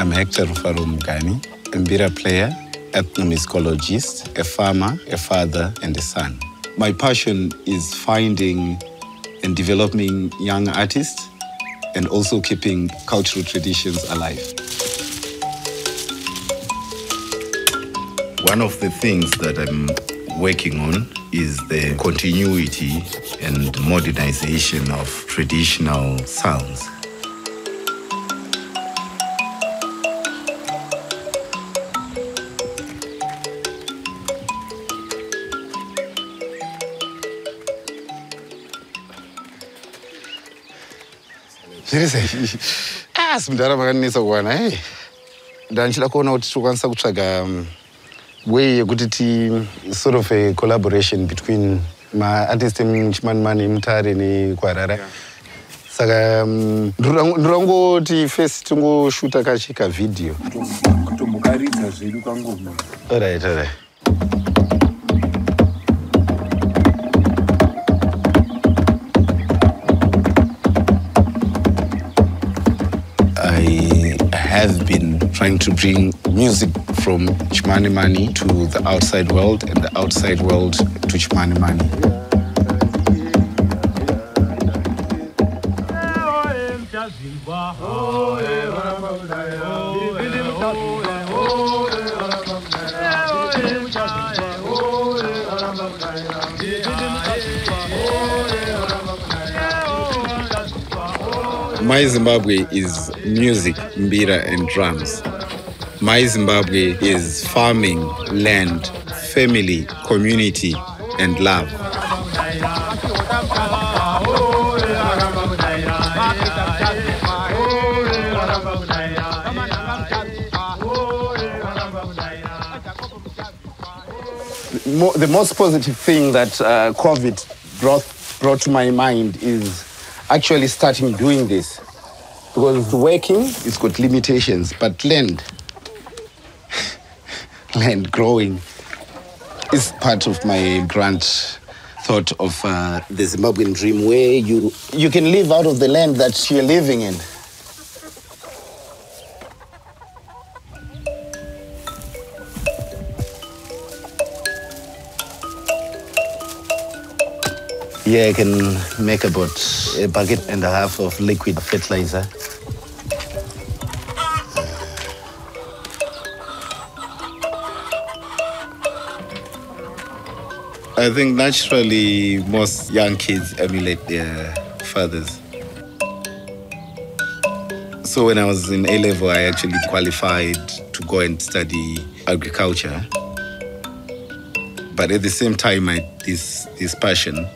I'm Hector Mugani, a mbira player, ethnomusicologist, a farmer, a father, and a son. My passion is finding and developing young artists and also keeping cultural traditions alive. One of the things that I'm working on is the continuity and modernization of traditional sounds. Seriously? Simdara makanisa kuwana, hey. Ndanchila kuona kuti tukwanisa kutsvaga way yekuti sort of a collaboration between my artist Chimanimanija Mutare ne Harareu. Saka ndurangoti first tungoshuta kachika video. Kutombokaridza zvedu kangoma. All right. I have been trying to bring music from Chimanimanija to the outside world and the outside world to Chimanimanija. My Zimbabwe is music, mbira, and drums. My Zimbabwe is farming, land, family, community, and love. The most positive thing that COVID brought to my mind is actually starting doing this. Because working, it's got limitations, but land growing is part of my grand thought of the Zimbabwean dream, where you can live out of the land that you're living in. Yeah, I can make about 1.5 buckets of liquid fertilizer. I think naturally most young kids emulate their fathers. So when I was in A-level, I actually qualified to go and study agriculture. But at the same time, I had this passion.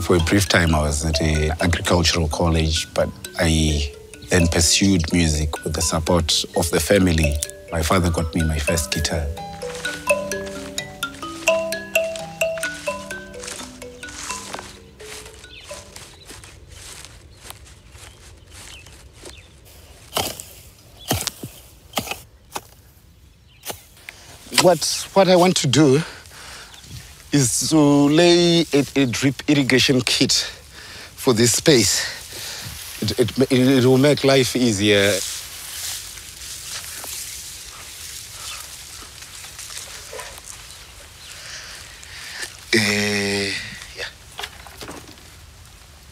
For a brief time, I was at an agricultural college, but I then pursued music with the support of the family. My father got me my first guitar. What I want to do is to lay a drip irrigation kit for this space. It will make life easier.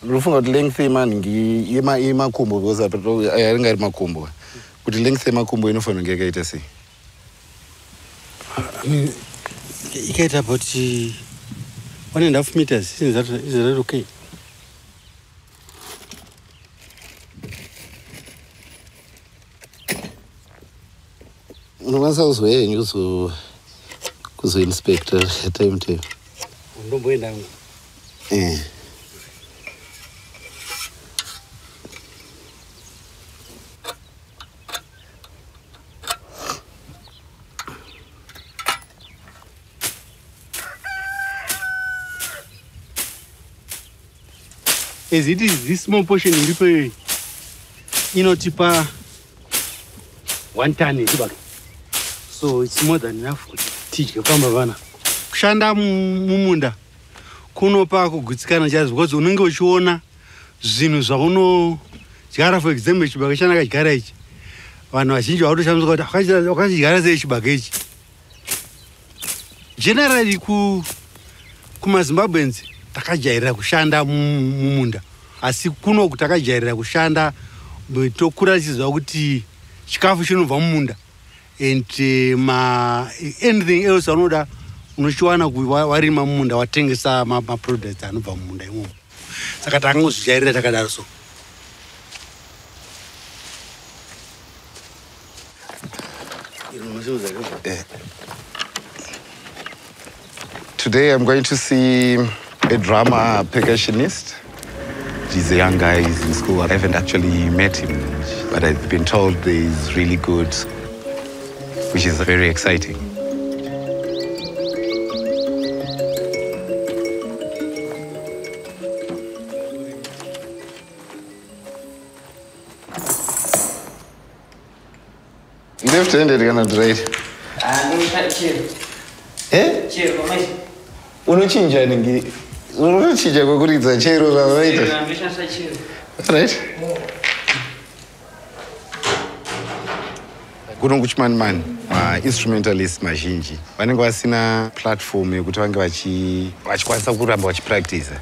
Rufunga kuti length yemakumbo because aringa iri makumbo. Kuti length yemakumbo inofanira kunge yakaita sei? Ikaita about 1.5 meters. Is that okay? Unokwanisa kuzoenyu kuzoinspector timetable. Ndomboenda. As it is, this small portion in people, tipa 1 ton. So it's more than enough to teach you. Kushanda mumunda kunopa kugutsikana chazi because unenge uchiona zvinhu zvauno Chigara, for example, chibagashana garage. One was in your house got a garage baggage. Generally, Kuma Zimbabweans, Takajaira, Kushanda Munda. Asi kuno kutakajaira kushanda tokuratidzwa kuti chikafu chinobva mumunda and anything else anoda unochiwana warima mumunda watengesa maproducts anobva mumunda imomo saka takangozvijairira takadaro so. Today I'm going to see a drama percussionist. He's a young guy, he's in school. I haven't actually met him, but I've been told he's really good, which is very exciting. Left-handed cannot write. Unochinja ningi. Unochinja kukuridza chero right? Right? Kuno kuChimanimanija instrumentalist mazhinji vanenge vasina platform yekuti vange vachikwanisa kuramba vachipractice.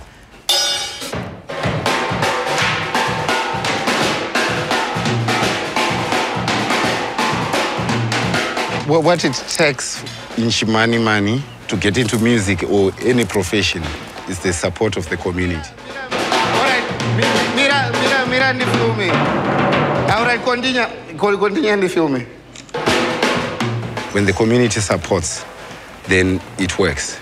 What it takes in Chimanimanija to get into music or any profession is the support of the community. All right, mira and filming. All right, continue and filming. When the community supports, then it works.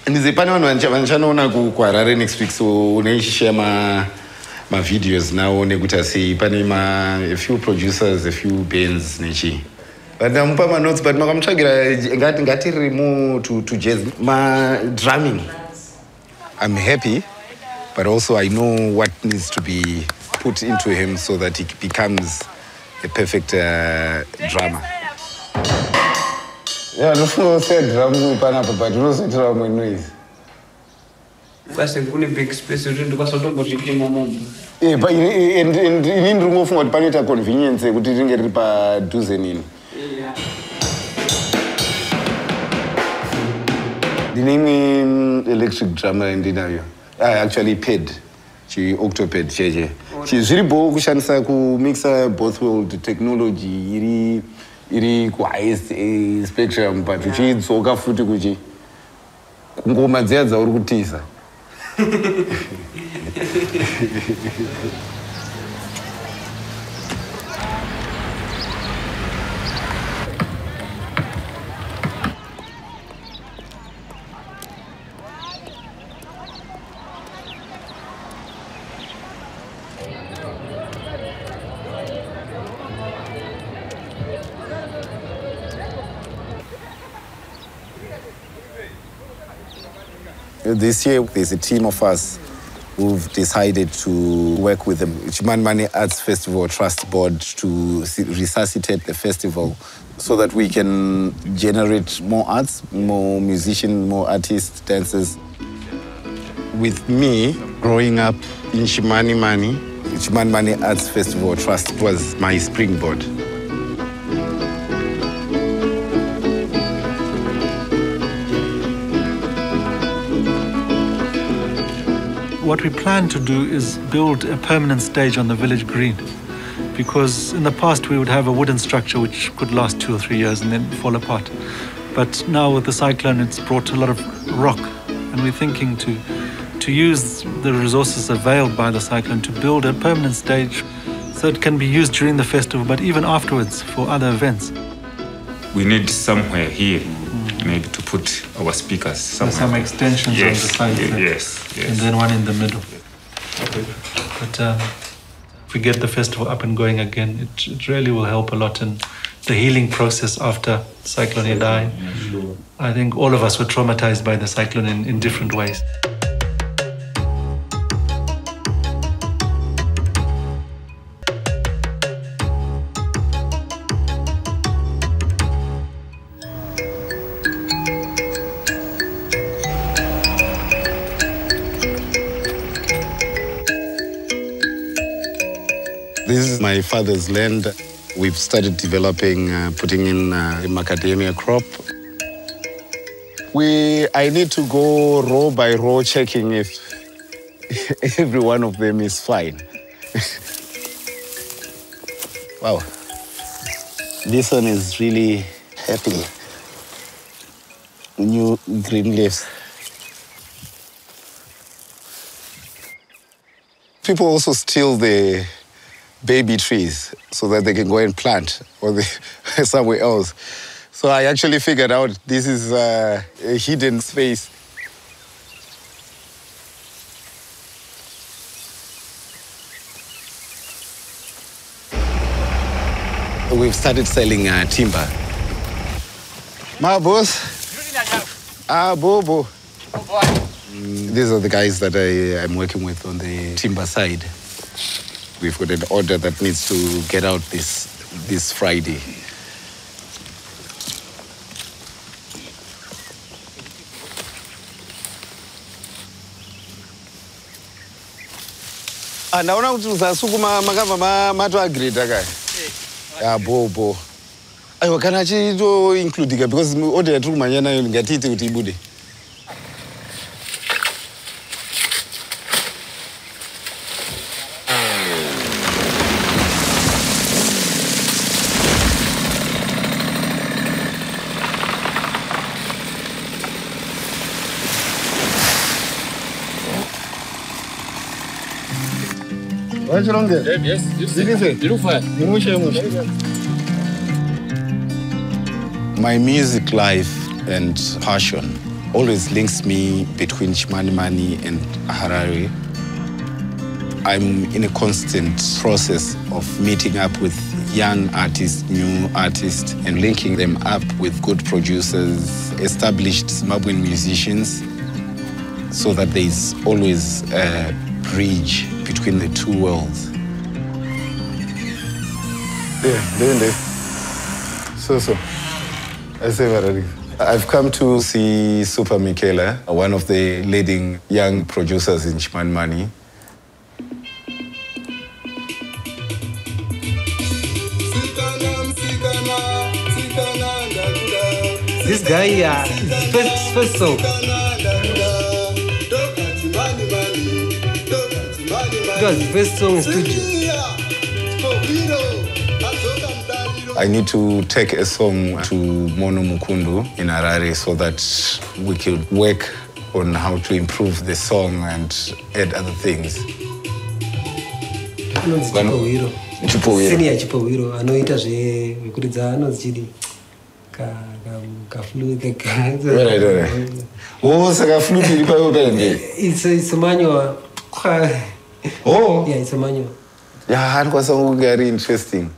Ndize pane vanhu vanchanoona kuHarare next week, so unoishare my videos now nekuti asi pane a few producers, a few bands nechi. But ndamupa notes, but makamutsvagira ngatiri more to jazz drumming. I'm happy, but also I know what needs to be put into him so that he becomes a perfect drummer. Yeah, don't say drum panapa, but you don't say drum with noise. That's a really big space. You didn't go so much. Yeah, but in room of what panita convenience, we didn't get a dozen in. The name in electric drummer in Dinavio. I actually paid. She octoped. She's really bold. Kushansa ku mixa both world technology. Iri highest spectrum, but she soka futi kuchi. Ngoma dzia uri kutisa. This year, there's a team of us who've decided to work with the Chimanimanija Arts Festival Trust Board to resuscitate the festival so that we can generate more arts, more musicians, more artists, dancers. With me, growing up in Chimanimanija Arts Festival Trust was my springboard. What we plan to do is build a permanent stage on the village green, because in the past we would have a wooden structure which could last 2 or 3 years and then fall apart. But now with the cyclone, it's brought a lot of rock, and we're thinking to use the resources availed by the cyclone to build a permanent stage so it can be used during the festival, but even afterwards for other events. We need somewhere here, maybe to put our speakers somewhere. Some extensions on the side. Yes. And then one in the middle. But if we get the festival up and going again, it really will help a lot in the healing process after Cyclone Jedan. I think all of us were traumatized by the cyclone in different ways. my father's land. We've started developing, putting in a macadamia crop. I need to go row by row checking if every one of them is fine. Wow. This one is really happy. New green leaves. People also steal the baby trees so that they can go and plant or somewhere else. So I actually figured out this is a hidden space. We've started selling timber. Ma boss. Bobo. These are the guys that I'm working with on the timber side. We've got an order that needs to get out this Friday. Ndaona kuti uzasukuma makabva matoagrida kai. Bobo. Aiwa kana chito includika because order yatiri kumanya nayo ngatiite kuti ibude. My music life and passion always links me between Chimanimanija and Harareu. I'm in a constant process of meeting up with young artists, new artists, and linking them up with good producers, established Zimbabwean musicians, so that there's always a bridge between the two worlds. Yeah. So. I say already. I've come to see Super Michela, one of the leading young producers in Chimanimanija. This guy, first song. It was the first song in studio. I need to take a song to Mono Mukundu in Harare so that we could work on how to improve the song and add other things. Senior Chipowiro, anoita zvekuridza anozvidi kaflute. Oh, saka flute iripa yote. It's a manual. Oh. Yeah, it's a manual. Yeah, it was very interesting.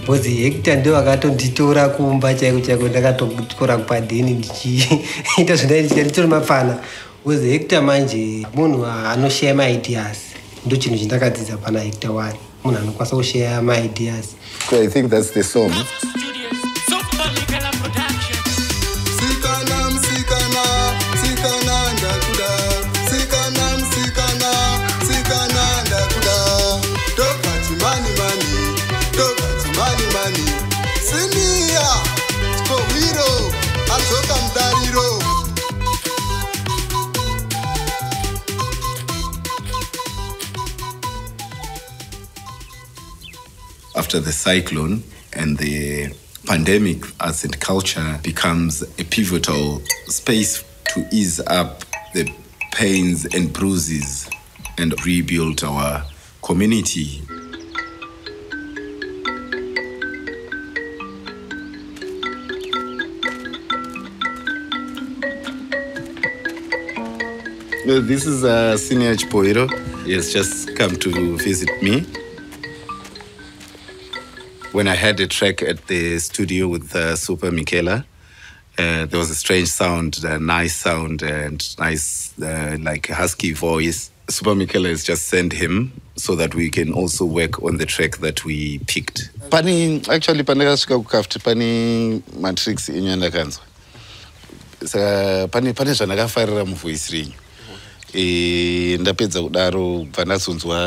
Because Hector ndo akatonditora kumba chaiko ndakatokora kupadhini ndichiita zvandaitora mafana. Because Hector manje munhu anoshare maideas. Ndo chinhu chandakadzidza pana Hector wari. Munhu anokwanisa kushare maideas. So I think that's the song. After the cyclone and the pandemic, arts and culture becomes a pivotal space to ease up the pains and bruises and rebuild our community. This is Senior Chipoiro. He has just come to visit me. When I had a track at the studio with Super Michela, there was a strange sound, a nice sound, and nice, like a husky voice. Super Michela has just sent him so that we can also work on the track that we picked. Actually, pani matrix inyandakanzwa. Saka pani zvandakafarira muvoice renyu. ndapedza kudaro panazonzwa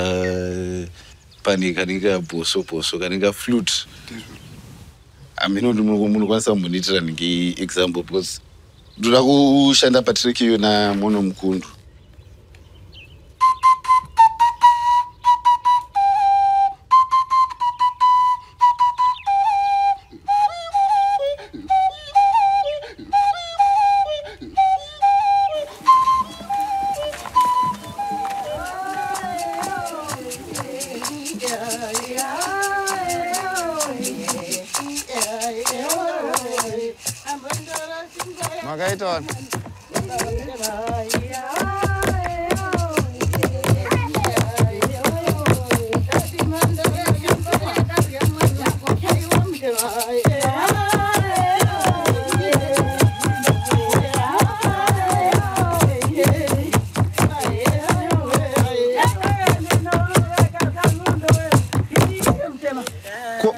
pane kanenge boso kanenge flute. Munokwanisa kumbondiitira nge example because ndoda kushanda patrack iyona mono mukundu.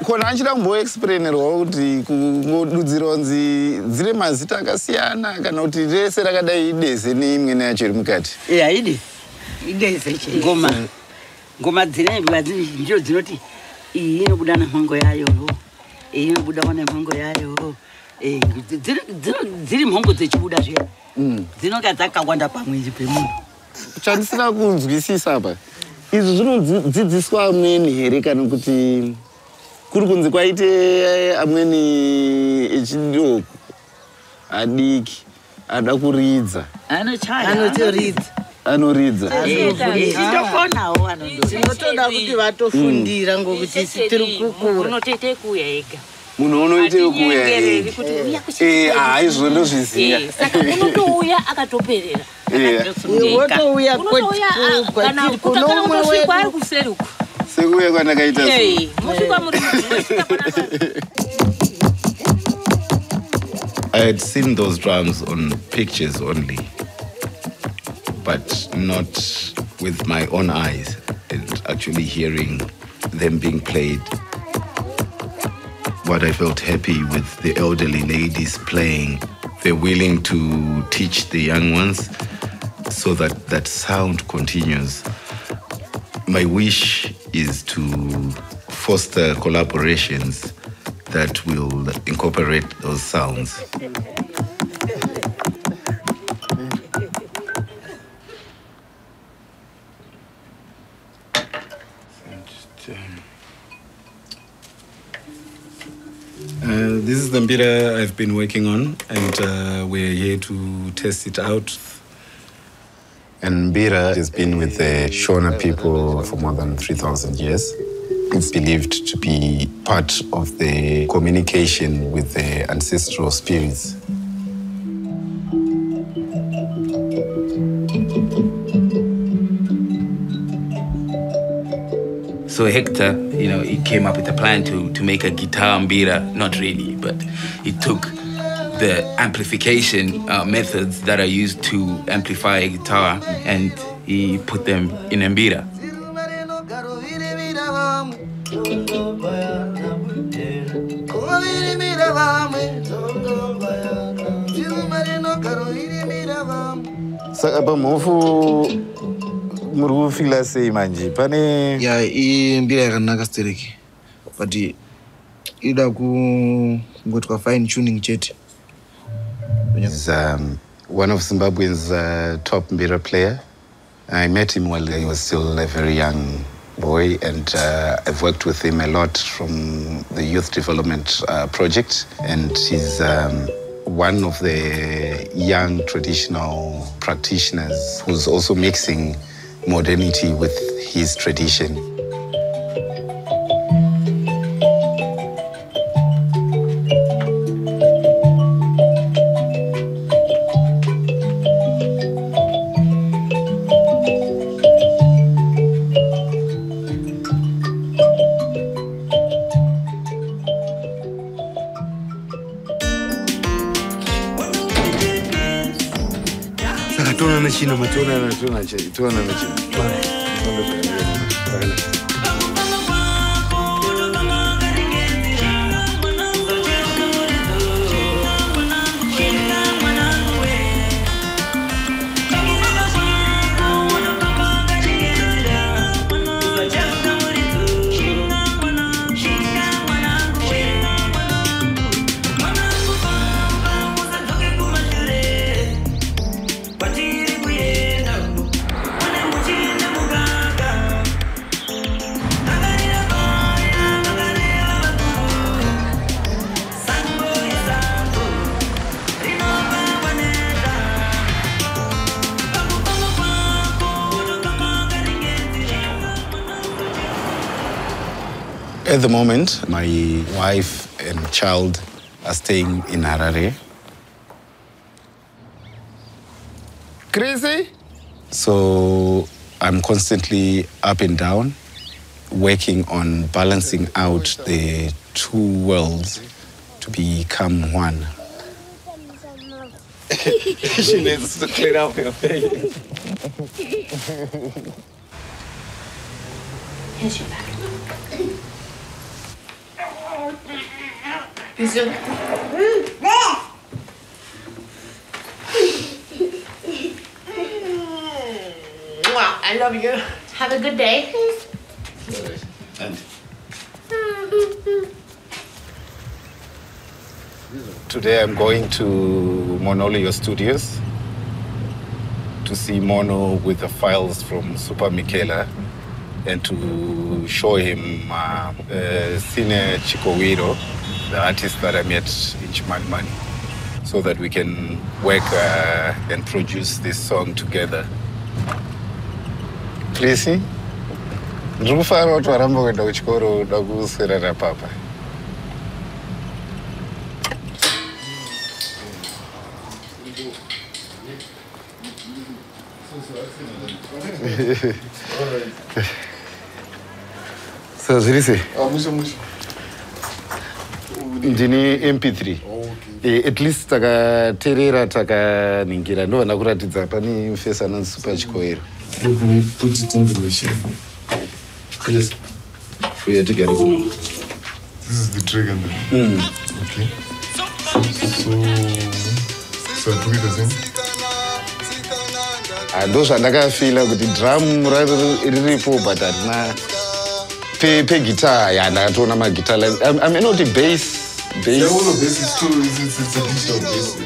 Kona anchida kumboexplainerwa kuti kududzironzi dzine mazita akasiyana kana kuti rese rakadai ideze neimwe yacho iri mukati. Ideze ngoma dzine ndiro dzinoti iyi inobuda nemhango yayo, iyi inobuda nemhango yayo. Dziri mhango dzichibuda zviya dzinonga dzakawanda pamwechi pemunhu. Chandisina kunzwisisa apa, izvi zvinodzidziswa amweni here kana kuti kuri kunzi kwaite amweni echidoko adiki ada kuridza anoridza tinotoda kuti vatofundira ngokuti tiri kukura unotoite kuya ega munhu unoite kuya ega izvo ndozviziya saka unotouya akatoperera wotouya kana kunomwe wedu ari kuseri uko sekuya kwandakaita musvika muri I had seen those drums on pictures only, but not with my own eyes, and actually hearing them being played. What I felt happy with the elderly ladies playing, they're willing to teach the young ones so that that sound continues. My wish is to foster collaborations that will incorporate those sounds. This is the mbira I've been working on, and we're here to test it out. And mbira has been with the Shona people for more than 3,000 years. It's believed to be part of the communication with the ancestral spirits. So Hector, he came up with a plan to make a guitar mbira. Not really, but he took the amplification methods that are used to amplify a guitar and he put them in a mbira. Saka pamofu muri kufila sei manje pane mbira yakanaka stereki but ida kungotwa fine tuning chete. He's one of Zimbabwe's top mbira player. I met him while he was still a very young boy, and I've worked with him a lot from the youth development project, and he's one of the young traditional practitioners who's also mixing modernity with his tradition. At the moment, my wife and child are staying in Harareu. Crazy? So I'm constantly up and down, working on balancing out the two worlds to become one. She needs to clean up your face. Here's your bag. I love you. Have a good day. Today I'm going to Monolio Studios to see Mono with the files from Super Michaela and to show him Cine Chikowiro, the artist that I met in Chimanimanija, so that we can work and produce this song together. Tracy, ndikufara kuti waramba kuenda kuchikoro uda kuswera napapa. So Zirisi, ndini MP3. At least takaterera takaningira ndovana kuratidza pani face anonzi Super Chikoero. Put it on the machine. Yes. We have to get it. This is the trigger. Okay. So I put it as in. Those are ndakafila kuti drum riripo but arina pe guitar ndakatoona maguitar line. I mean not the bass. Yeah, all of this is true. It's a digital bass.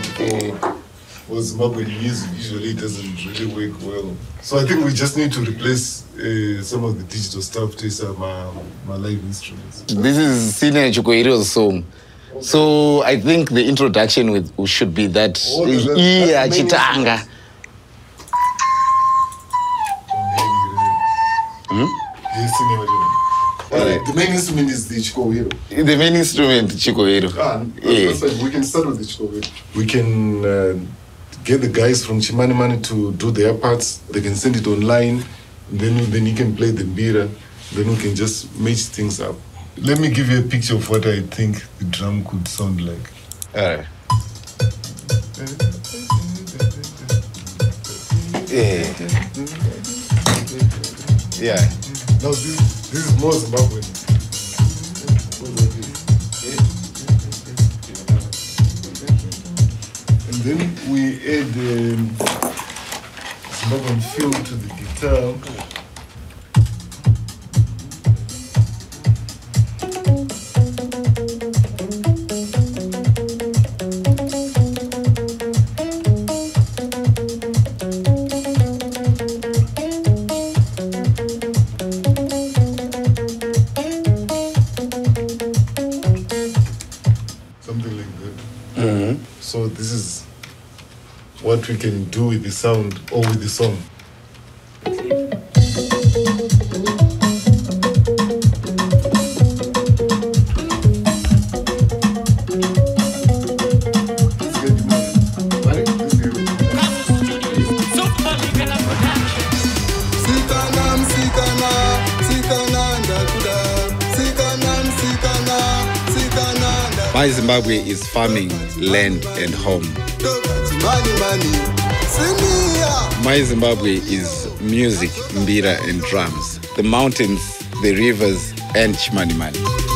For Zimbabwean music, usually it doesn't really work well. So I think we just need to replace some of the digital stuff to some my live instruments. This is Cine Chikoero's song. So I think the introduction should be that. Yeah, Chitanga. The main instrument is the Chikoero. The main instrument, Chikoero. We can start with the Chikoero. We can get the guys from Chimanimanija to do their parts. They can send it online. Then you can play the mbira. Then we can just match things up. Let me give you a picture of what I think the drum could sound like. All right. Yeah. Now this is more Zimbabwean. And then we add Zimbabwean feel to the guitar. So this is what we can do with the sound or with the song. My Zimbabwe is farming, land, and home. My Zimbabwe is music, mbira, and drums. The mountains, the rivers, and Chimanimanija.